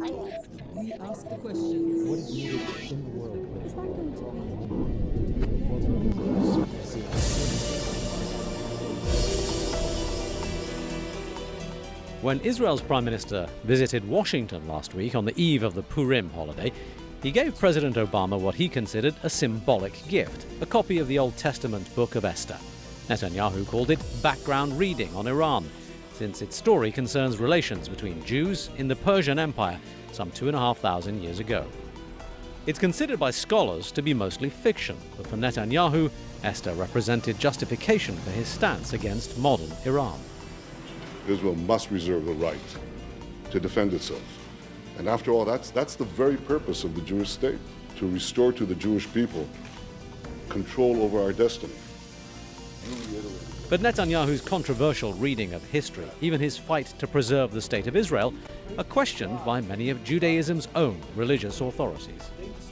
We ask the question, what is needed in the world? Is that going to be? When Israel's Prime Minister visited Washington last week on the eve of the Purim holiday, he gave President Obama what he considered a symbolic gift, a copy of the Old Testament book of Esther. Netanyahu called it background reading on Iran, since its story concerns relations between Jews in the Persian Empire some 2,500 years ago. It's considered by scholars to be mostly fiction, but for Netanyahu, Esther represented justification for his stance against modern Iran. Israel must reserve the right to defend itself. And after all, that's the very purpose of the Jewish state, to restore to the Jewish people control over our destiny. But Netanyahu's controversial reading of history, even his fight to preserve the state of Israel, are questioned by many of Judaism's own religious authorities.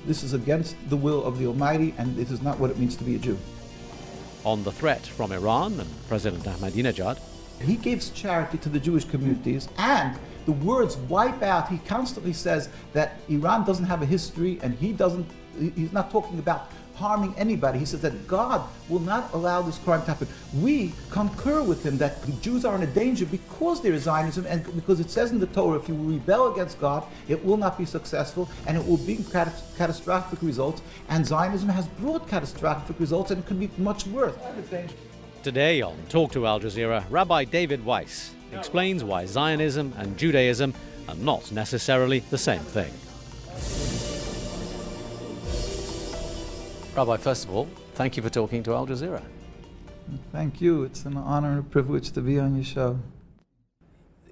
This is against the will of the Almighty, and this is not what it means to be a Jew. On the threat from Iran and President Ahmadinejad, he gives charity to the Jewish communities, and the words wipe out. He constantly says that Iran doesn't have a history, and he's not talking about harming anybody. He says that God will not allow this crime to happen. We concur with him that the Jews are in a danger because there is Zionism, and because it says in the Torah, if you rebel against God, it will not be successful, and it will bring catastrophic results. And Zionism has brought catastrophic results, and it could be much worse. Today on Talk to Al Jazeera, Rabbi David Weiss explains why Zionism and Judaism are not necessarily the same thing. Rabbi, first of all, thank you for talking to Al Jazeera. Thank you. It's an honor and a privilege to be on your show.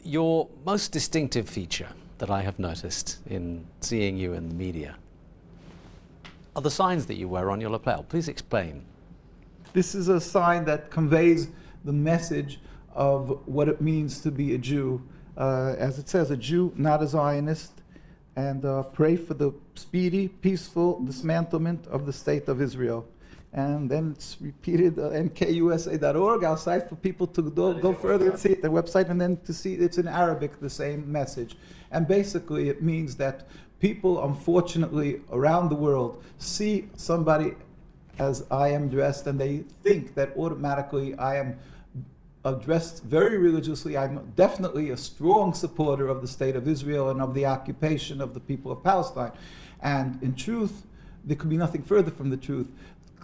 Your most distinctive feature that I have noticed in seeing you in the media are the signs that you wear on your lapel. Please explain. This is a sign that conveys the message of what it means to be a Jew. As it says, a Jew, not a Zionist, and pray for the speedy, peaceful dismantlement of the state of Israel. And then it's repeated, nkusa.org, our site for people to go further and see it, their website, and then to see it's in Arabic, the same message. And basically it means that people, unfortunately, around the world see somebody as I am dressed, and they think that automatically I am dressed very religiously. I'm definitely a strong supporter of the state of Israel and of the occupation of the people of Palestine. And in truth, there could be nothing further from the truth.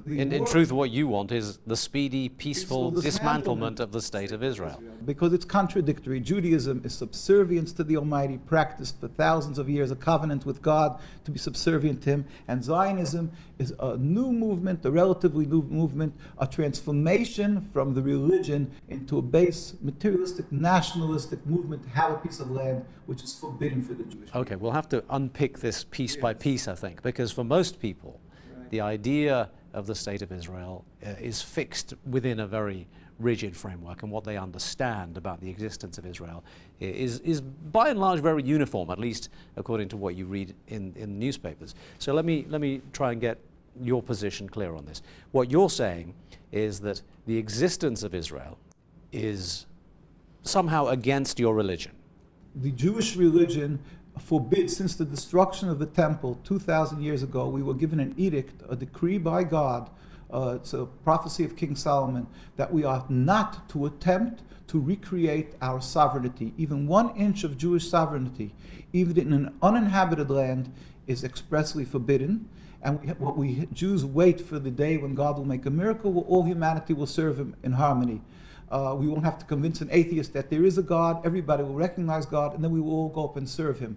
In truth, what you want is the speedy, peaceful dismantlement of the state of Israel. Because it's contradictory. Judaism is subservience to the Almighty, practiced for thousands of years, a covenant with God to be subservient to Him. And Zionism is a new movement, a relatively new movement, a transformation from the religion into a base, materialistic, nationalistic movement to have a piece of land which is forbidden for the Jewish people. Okay, we'll have to unpick this piece by piece, I think, because for most people, the idea of the state of Israel is fixed within a very rigid framework, and what they understand about the existence of Israel is by and large very uniform, at least according to what you read in newspapers. So let me try and get your position clear on this. What you're saying is that the existence of Israel is somehow against your religion. The Jewish religion forbids, since the destruction of the temple 2,000 years ago, we were given an edict, a decree by God, it's a prophecy of King Solomon, that we are not to attempt to recreate our sovereignty. Even 1 inch of Jewish sovereignty, even in an uninhabited land, is expressly forbidden. And Jews wait for the day when God will make a miracle, where all humanity will serve Him in harmony. We won't have to convince an atheist that there is a God. Everybody will recognize God, and then we will all go up and serve Him.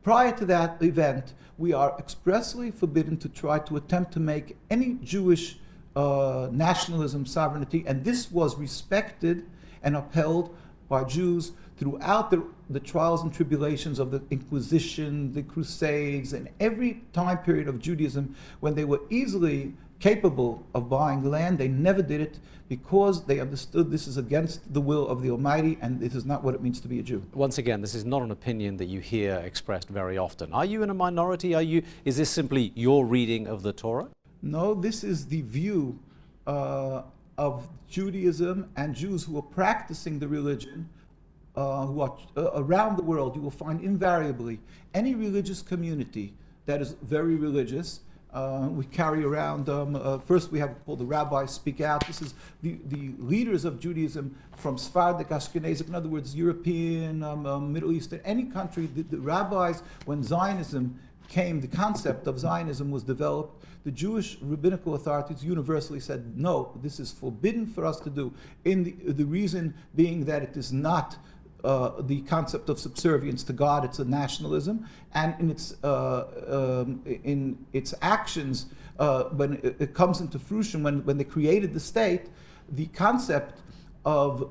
Prior to that event, we are expressly forbidden to try to attempt to make any Jewish nationalism sovereignty, and this was respected and upheld by Jews throughout the trials and tribulations of the Inquisition, the Crusades, and every time period of Judaism when they were easily capable of buying land. They never did it because they understood this is against the will of the Almighty, and this is not what it means to be a Jew. Once again, this is not an opinion that you hear expressed very often. Are you in a minority? Is this simply your reading of the Torah? No, this is the view of Judaism and Jews who are practicing the religion who are around the world, you will find invariably any religious community that is very religious. We carry around, first we have called the Rabbi Speak Out. This is the leaders of Judaism from Sephardic, Ashkenazic, in other words, European, Middle Eastern, any country. The rabbis, when Zionism came, the concept of Zionism was developed, the Jewish rabbinical authorities universally said, no, this is forbidden for us to do. The reason being that it is not the concept of subservience to God, it's a nationalism, and in its actions, when it comes into fruition, when they created the state, the concept of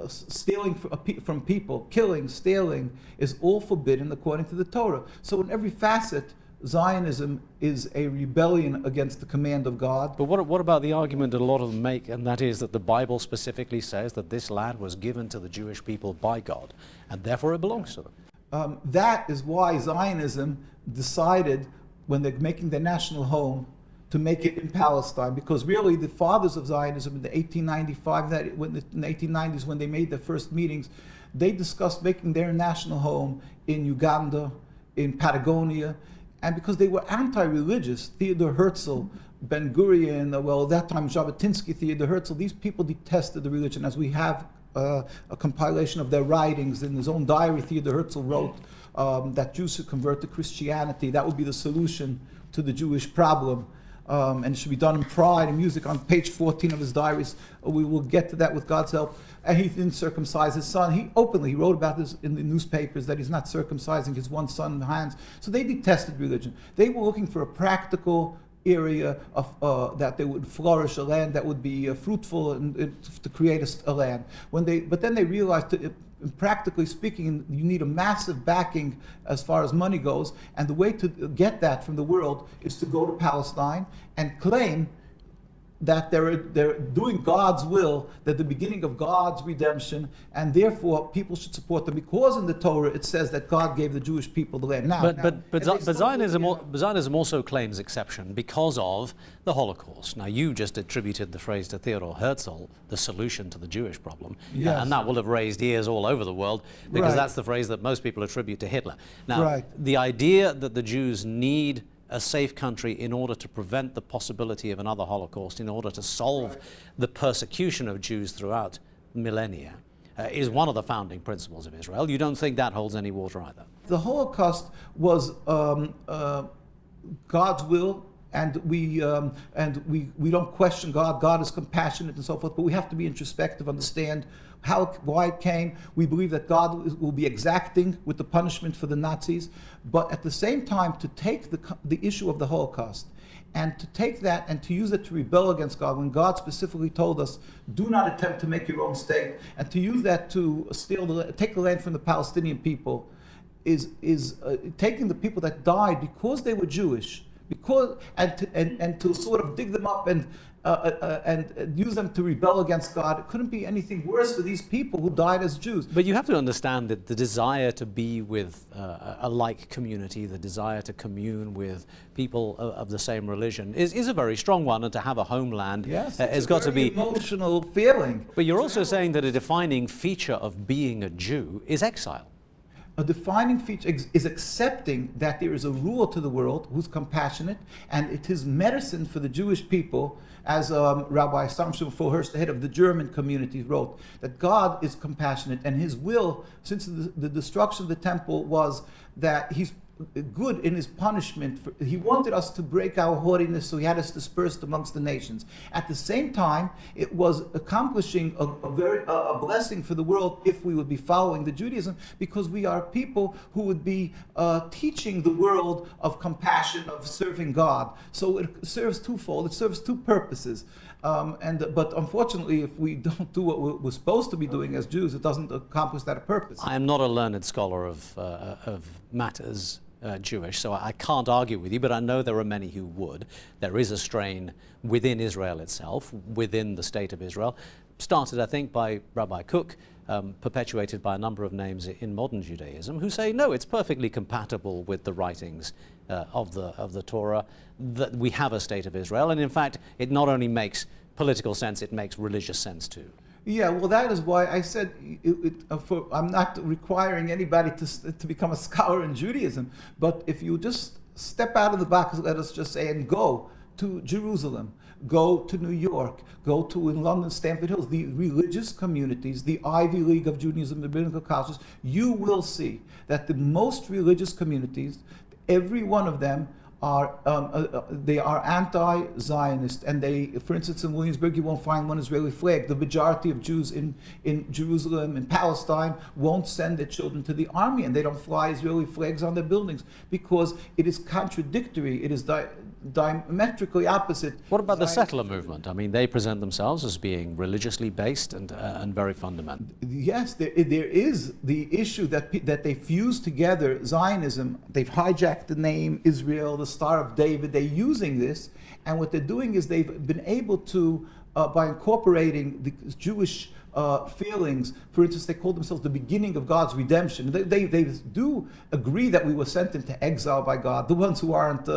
stealing from people, killing, stealing, is all forbidden according to the Torah. So in every facet, Zionism is a rebellion against the command of God. But what about the argument that a lot of them make, and that is that the Bible specifically says that this land was given to the Jewish people by God, and therefore it belongs to them? That is why Zionism decided, when they're making their national home, to make it in Palestine, because really the fathers of Zionism in the 1895, in the 1890s, when they made their first meetings, they discussed making their national home in Uganda, in Patagonia. And because they were anti-religious, Theodor Herzl, Ben Gurion, well, at that time Jabotinsky, Theodor Herzl, these people detested the religion. As we have a compilation of their writings in his own diary, Theodor Herzl wrote that Jews should convert to Christianity. That would be the solution to the Jewish problem. And it should be done in pride and music. On page 14 of his diaries, we will get to that with God's help. And he didn't circumcise his son. He wrote about this in the newspapers, that he's not circumcising his one son's hands. So they detested religion. They were looking for a practical area of that they would flourish, a land that would be fruitful, and to create a land. But then they realized, practically speaking, you need a massive backing as far as money goes, and the way to get that from the world is to go to Palestine and claim that they're doing God's will, they're the beginning of God's redemption, and therefore people should support them, because in the Torah it says that God gave the Jewish people the land. But Zionism also claims exception because of the Holocaust. Now, you just attributed the phrase to Theodor Herzl, the solution to the Jewish problem, yes. And that will have raised ears all over the world, because that's the phrase that most people attribute to Hitler. Now, the idea that the Jews need a safe country in order to prevent the possibility of another Holocaust, in order to solve the persecution of Jews throughout millennia, is one of the founding principles of Israel. You don't think that holds any water either? The Holocaust was God's will, and we don't question God. God is compassionate and so forth, but we have to be introspective, understand why it came. We believe that God will be exacting with the punishment for the Nazis, but at the same time, to take the issue of the Holocaust and to take that and to use it to rebel against God, when God specifically told us, do not attempt to make your own state, and to use that to take the land from the Palestinian people, is taking the people that died because they were Jewish, and to sort of dig them up and use them to rebel against God. It couldn't be anything worse for these people who died as Jews. But you have to understand that the desire to be with a like community, the desire to commune with people of the same religion is a very strong one, and to have a homeland has got to be emotional feeling. But you're also saying that a defining feature of being a Jew is exile. A defining feature is accepting that there is a ruler to the world who's compassionate, and it is medicine for the Jewish people, as Rabbi Samson Foherst, the head of the German community, wrote, that God is compassionate, and his will, since the destruction of the temple, was that he's good in his punishment. He wanted us to break our haughtiness, so he had us dispersed amongst the nations. At the same time, it was accomplishing a blessing for the world if we would be following the Judaism, because we are people who would be teaching the world of compassion, of serving God. So it serves twofold. It serves two purposes. But unfortunately, if we don't do what we're supposed to be doing as Jews, it doesn't accomplish that purpose. I am not a learned scholar of matters Jewish, so I can't argue with you, but I know there are many who would. There is a strain within Israel itself, within the state of Israel, started, I think, by Rabbi Kook, perpetuated by a number of names in modern Judaism, who say, no, it's perfectly compatible with the writings of the Torah that we have a state of Israel, and in fact, it not only makes political sense, it makes religious sense too. Yeah, well, that is why I said I'm not requiring anybody to become a scholar in Judaism, but if you just step out of the box, let us just say, and go to Jerusalem, go to New York, go to in London, Stamford Hills, the religious communities, the Ivy League of Judaism, the rabbinical colleges, you will see that the most religious communities, every one of them they are anti-Zionist, and they, for instance, in Williamsburg, you won't find one Israeli flag. The majority of Jews in Jerusalem and Palestine won't send their children to the army, and they don't fly Israeli flags on their buildings because it is contradictory. It is diametrically opposite. What about the Zionist settler movement? I mean, they present themselves as being religiously based and very fundamental. Yes, there is the issue that they fuse together Zionism. They've hijacked the name Israel, the Star of David. They're using this, and what they're doing is they've been able to, by incorporating the Jewish feelings, for instance, they call themselves the beginning of God's redemption. They do agree that we were sent into exile by God. The ones who aren't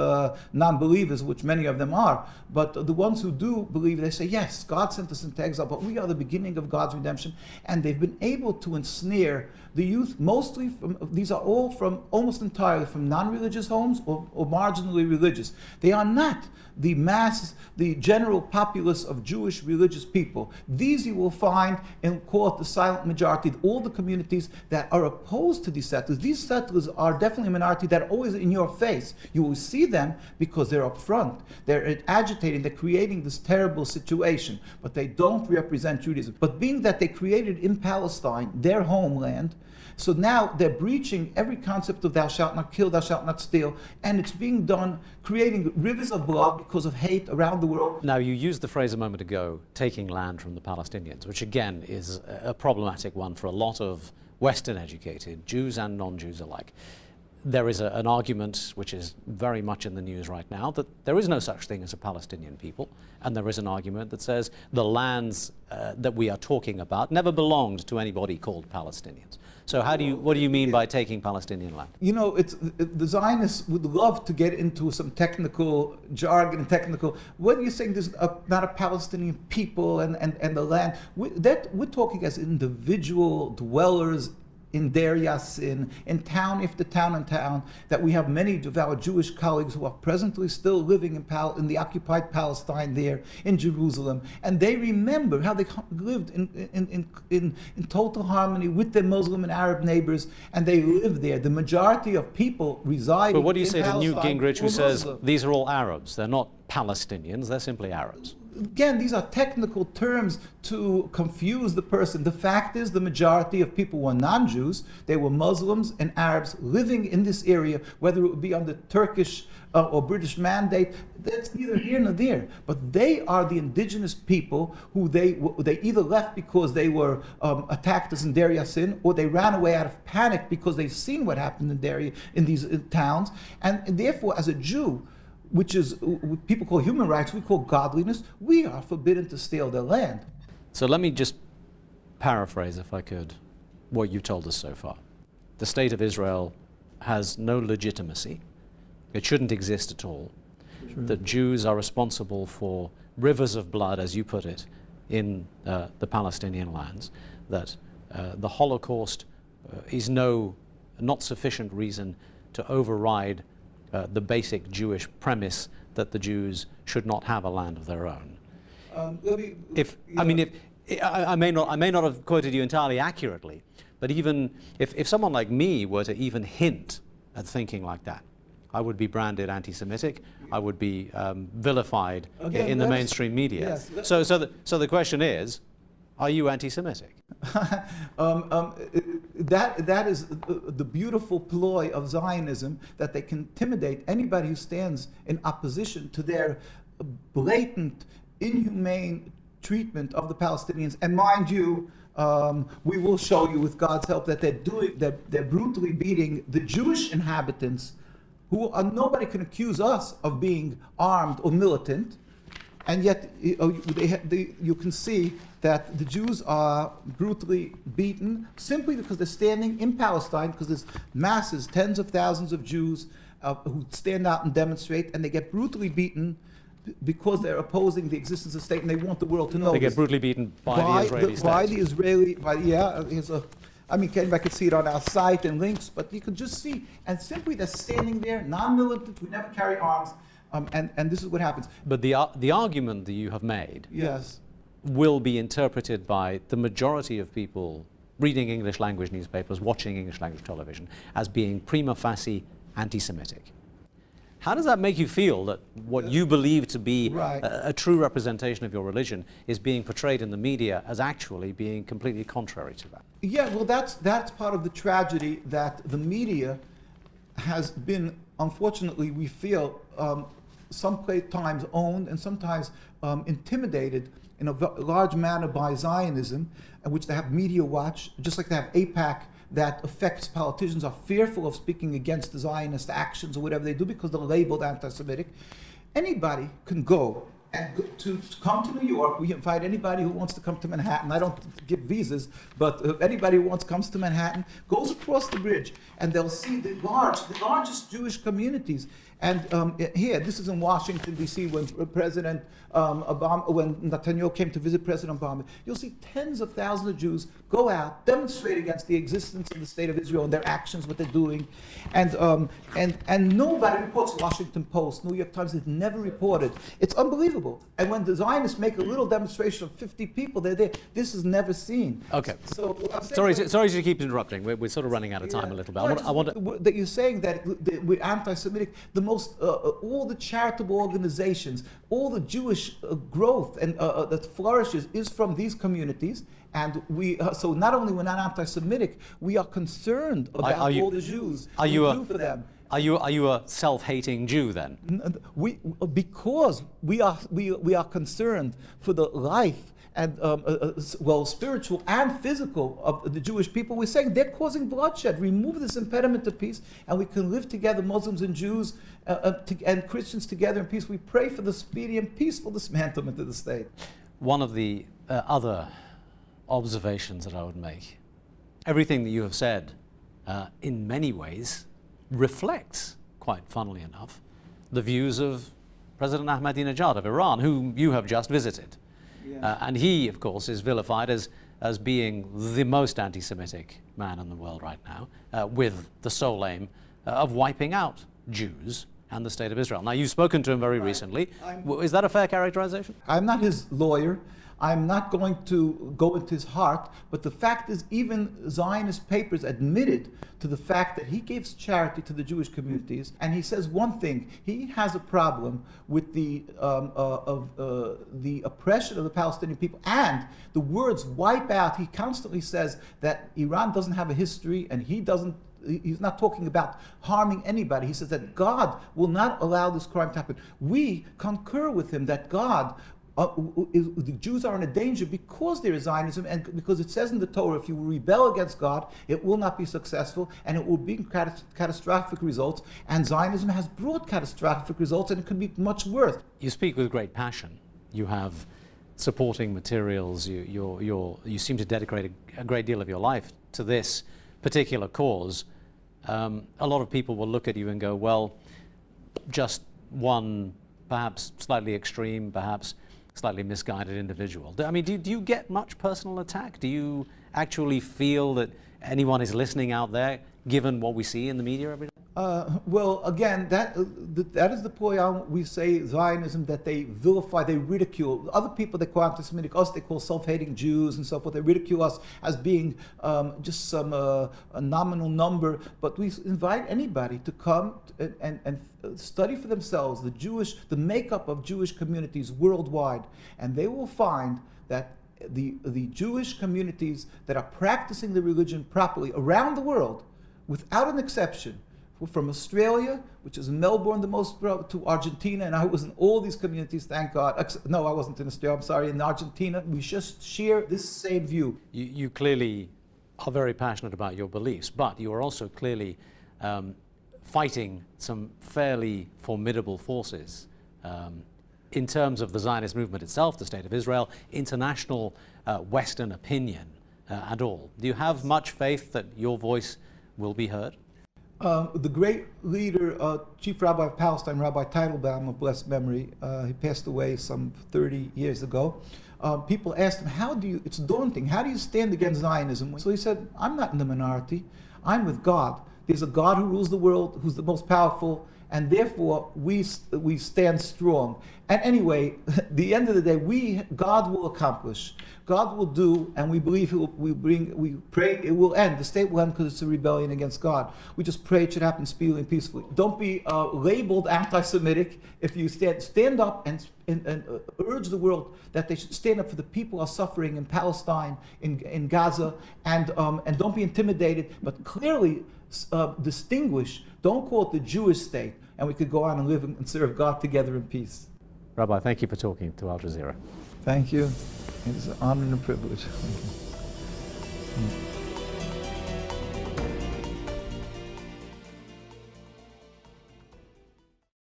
non-believers, which many of them are, but the ones who do believe, they say, yes, God sent us into exile, but we are the beginning of God's redemption. And they've been able to ensnare the youth, mostly from, these are all from, almost entirely from non-religious homes or marginally religious. They are not the masses, the general populace of Jewish religious people. These you will find in, call it the silent majority, all the communities that are opposed to these settlers. These settlers are definitely a minority that are always in your face. You will see them because they're up front. They're agitating, they're creating this terrible situation, but they don't represent Judaism. But being that they created in Palestine, their homeland, so now they're breaching every concept of thou shalt not kill, thou shalt not steal, and it's being done, creating rivers of blood because of hate around the world. Now, you used the phrase a moment ago, taking land from the Palestinians, which again is a problematic one for a lot of Western-educated Jews and non-Jews alike. There is an argument, which is very much in the news right now, that there is no such thing as a Palestinian people, and there is an argument that says the lands that we are talking about never belonged to anybody called Palestinians. So what do you mean by taking Palestinian land? You know, the Zionists would love to get into some technical jargon and technical. What are you saying? There's not a Palestinian people and the land. We're talking as individual dwellers in Deir Yassin, in town after town and town, that we have many of our Jewish colleagues who are presently still living in the occupied Palestine there in Jerusalem, and they remember how they lived in total harmony with their Muslim and Arab neighbors, and they live there. The majority of people reside. But what do you say to Newt Palestine Gingrich, who says Muslim. these are all Arabs? They're not Palestinians, they're simply Arabs. Again, these are technical terms to confuse the person. The fact is, the majority of people were non-Jews. They were Muslims and Arabs living in this area, whether it would be under Turkish or British mandate. That's neither here nor there. But they are the indigenous people who they either left because they were attacked as in Deir Yassin, or they ran away out of panic because they've seen what happened in these towns. And therefore, as a Jew, which is what people call human rights, we call godliness, we are forbidden to steal their land. So let me just paraphrase, if I could, what you've told us so far. The state of Israel has no legitimacy. It shouldn't exist at all. True. That Jews are responsible for rivers of blood, as you put it, in the Palestinian lands. That the Holocaust is not sufficient reason to override the basic Jewish premise that the Jews should not have a land of their own. I may not have quoted you entirely accurately, but even if someone like me were to even hint at thinking like that, I would be branded anti-Semitic. I would be vilified in the mainstream media. Yes, so the question is, are you anti-Semitic? That is the beautiful ploy of Zionism, that they can intimidate anybody who stands in opposition to their blatant, inhumane treatment of the Palestinians. And mind you, we will show you with God's help that they're brutally beating the Jewish inhabitants, who nobody can accuse us of being armed or militant. And yet, you can see that the Jews are brutally beaten simply because they're standing in Palestine, because there's masses, tens of thousands of Jews who stand out and demonstrate, and they get brutally beaten because they're opposing the existence of the state and they want the world to know They this. get brutally beaten by the Israeli state. By the Israeli, I mean, anybody could see it on our site and links, but you could just see, and simply they're standing there, non-militant, we never carry arms, and this is what happens. But the argument that you have made Yes. will be interpreted by the majority of people reading English language newspapers, watching English language television, as being prima facie anti-Semitic. How does that make you feel that what you believe to be Right. a true representation of your religion is being portrayed in the media as actually being completely contrary to that? Yeah, well, that's part of the tragedy that the media has been, unfortunately, we feel, sometimes owned and sometimes intimidated in a large manner by Zionism, which they have media watch, just like they have AIPAC that affects politicians, are fearful of speaking against the Zionist actions or whatever they do because they're labeled anti-Semitic. Anybody can go and to come to New York. We invite anybody who wants to come to Manhattan. I don't give visas, but anybody who comes to Manhattan goes across the bridge, and they'll see the largest Jewish communities. And here, this is in Washington, D.C., when President Obama, when Netanyahu came to visit President Obama, you'll see tens of thousands of Jews go out, demonstrate against the existence of the state of Israel and their actions, what they're doing. And nobody reports. Washington Post, New York Times, they've never reported. It's unbelievable. And when the Zionists make a little demonstration of 50 people, they're there. This is never seen. Okay. So, Sorry to keep interrupting. We're sort of running out of time a little bit. I want that you're saying that we're anti-Semitic. All the charitable organizations, all the Jewish growth and that flourishes is from these communities. And we, so not only we're not anti-Semitic, we are concerned about all the Jews. Are you do for them. Are you a self-hating Jew then? Because we are concerned for the life and spiritual and physical of the Jewish people. We're saying they're causing bloodshed. Remove this impediment to peace, and we can live together, Muslims and Jews and Christians together in peace. We pray for the speedy and peaceful dismantlement of the state. One of the other observations that I would make, everything that you have said, in many ways, reflects, quite funnily enough, the views of President Ahmadinejad of Iran, whom you have just visited. Yeah. And he, of course, is vilified as being the most anti-Semitic man in the world right now, with the sole aim of wiping out Jews and the state of Israel. Now, you've spoken to him very recently. Is that a fair characterization? I'm not his lawyer. I'm not going to go into his heart, but the fact is, even Zionist papers admitted to the fact that he gives charity to the Jewish communities, and he says one thing: he has a problem with the oppression of the Palestinian people and the words "wipe out." He constantly says that Iran doesn't have a history, and he's not talking about harming anybody. He says that God will not allow this crime to happen. We concur with him that God. The Jews are in a danger because there is Zionism, and because it says in the Torah, if you rebel against God, it will not be successful, and it will bring catastrophic results. And Zionism has brought catastrophic results, and it could be much worse. You speak with great passion. You have supporting materials. You seem to dedicate a great deal of your life to this particular cause. A lot of people will look at you and go, well, just one perhaps slightly extreme, perhaps slightly misguided individual. I mean, do you get much personal attack? Do you actually feel that anyone is listening out there, given what we see in the media every day? Well, again, that is the point. We say Zionism, that they vilify, they ridicule. Other people they call anti-Semitic, us they call self-hating Jews and so forth. They ridicule us as being just some a nominal number. But we invite anybody to come and study for themselves the makeup of Jewish communities worldwide, and they will find that the Jewish communities that are practicing the religion properly around the world, without an exception, from Australia, which is in Melbourne, the most, to Argentina, and I was in all these communities, thank God. No, I wasn't in Australia, I'm sorry, in Argentina. We just share this same view. You clearly are very passionate about your beliefs, but you are also clearly fighting some fairly formidable forces in terms of the Zionist movement itself, the State of Israel, international Western opinion and all. Do you have much faith that your voice will be heard? The great leader, Chief Rabbi of Palestine, Rabbi Teitelbaum of blessed memory, he passed away some 30 years ago. People asked him, it's daunting, how do you stand against Zionism? So he said, I'm not in the minority, I'm with God. There's a God who rules the world, who's the most powerful, and therefore we stand strong. And anyway, at the end of the day, God will accomplish. God will do, and we believe we pray it will end. The state will end because it's a rebellion against God. We just pray it should happen speedily and peacefully. Don't be labeled anti-Semitic. If you stand up and urge the world that they should stand up for the people who are suffering in Palestine, in Gaza, and don't be intimidated, but clearly distinguish. Don't call it the Jewish state, and we could go on and live and serve God together in peace. Rabbi, thank you for talking to Al Jazeera. Thank you. It's an honor and a privilege.